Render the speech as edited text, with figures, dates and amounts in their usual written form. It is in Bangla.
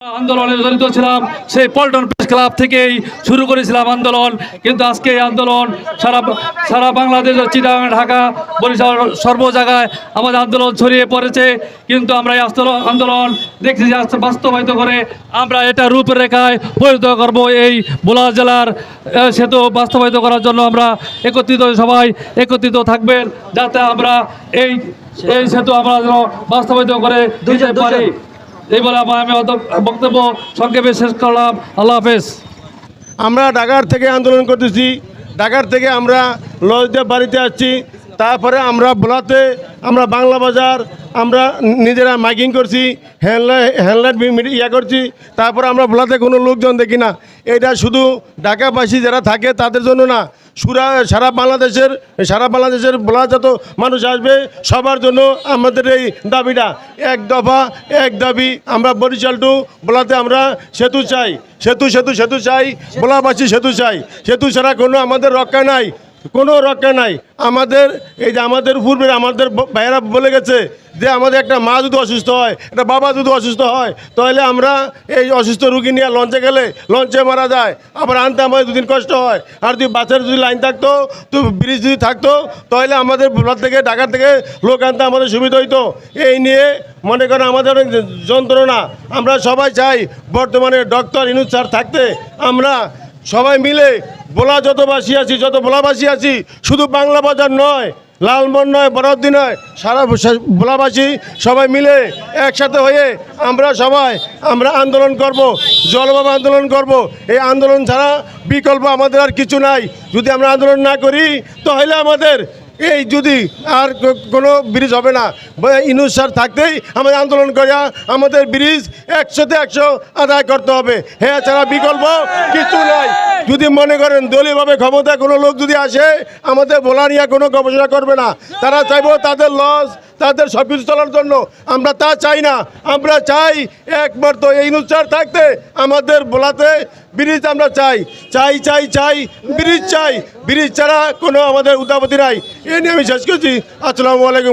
আন্দোলনে জড়িত ছিলাম, সেই পল্টন প্রেস ক্লাব থেকেই শুরু করেছিলাম আন্দোলন। কিন্তু আজকে এই আন্দোলন সারা বাংলাদেশের চিটাগাং, ঢাকা, বরিশাল সর্ব জায়গায় আমাদের আন্দোলন ছড়িয়ে পড়েছে। কিন্তু আমরা এই আন্দোলন দেখছি যে বাস্তবায়িত করে আমরা এটা রূপরেখায় পরিণত করব। এই ভোলা জেলার সেতু বাস্তবায়িত করার জন্য আমরা সবাই একত্রিত থাকবেন, যাতে আমরা এই সেতু আমরা যেন বাস্তবায়িত করে দিতে পারি। এই বলে আমি বক্তব্য সংক্ষেপে শেষ করলাম। আল্লাহ হাফেজ। আমরা ঢাকার থেকে আন্দোলন করতেছি, ঢাকার থেকে আমরা লজদের বাড়িতে আসছি, তারপরে আমরা ভোলাতে আমরা বাংলা বাজার আমরা নিজেরা মাইকিং করছি, হ্যান্ডলাইট করছি। তারপরে আমরা ভোলাতে কোনো লোকজন দেখি না। এটা শুধু ঢাকাবাসী যারা থাকে তাদের জন্য না, সারা বাংলাদেশের ভোলা যত মানুষ আসবে সবার জন্য আমাদের এই দাবিটা এক দফা এক দাবি। আমরা বরিশাল টু ভোলাতে আমরা সেতু চাই, সেতু চাই, ভোলাবাসী সেতু চাই। সেতু ছাড়া কোনো আমাদের রক্ষা নাই, কোনো রক্ষা নাই আমাদের। এই যে আমাদের পূর্বে আমাদের ভাইয়েরা বলে গেছে যে আমাদের একটা মা যদি অসুস্থ হয়, একটা বাবা যদি অসুস্থ হয়, তাহলে আমরা এই অসুস্থ রুগী নিয়ে লঞ্চে গেলে লঞ্চে মারা যায়, আবার আনতে আমাদের দুদিন কষ্ট হয়। আর যদি বাসের যদি লাইন থাকতো, তো ব্রিজ যদি থাকতো, তাহলে আমাদের ভোলা থেকে ঢাকা থেকে লোক আনতে আমাদের সুবিধা হইতো। এই নিয়ে মনে করেন আমাদের অনেক যন্ত্রণা। আমরা সবাই চাই বর্তমানে ডক্টর ইউনূস স্যার থাকতে আমরা সবাই মিলে যত ভোলাবাসী আছি, শুধু বাংলা বাজার নয়, লালমোহন নয়, বরাদ্দি নয়, সারা ভোলাবাসী সবাই মিলে একসাথে হয়ে আমরা আন্দোলন করব, জলবায়ু আন্দোলন করব। এই আন্দোলন ছাড়া বিকল্প আমাদের আর কিছু নাই। যদি আমরা আন্দোলন না করি তাহলে আমাদের এই যদি আর কোনো ব্রিজ হবে না। ইউনূস স্যার থাকতেই আমাদের আন্দোলন করিয়া আমাদের ব্রিজ 100তে 100 আদায় করতে হবে। হ্যাঁ, ছাড়া বিকল্প কিছু নাই। যদি মনে করেন দলীয়ভাবে ক্ষমতা কোনো লোক যদি আসে, আমাদের ভোলা নিয়ে কোনো গবেষণা করবে না। তারা চাইব তাদের লস, তাদের সব কিছু চলার জন্য। আমরা তা চাই না। আমরা চাই একমাত্র ইউনূস স্যার থাকতে আমাদের ভোলাতে ব্রিজ আমরা চাই ব্রিজ চাই। ব্রিজ ছাড়া কোনো আমাদের উদ্যাপতি নাই। এ নিয়ে আমি শেষ করছি। আসসালামু আলাইকুম।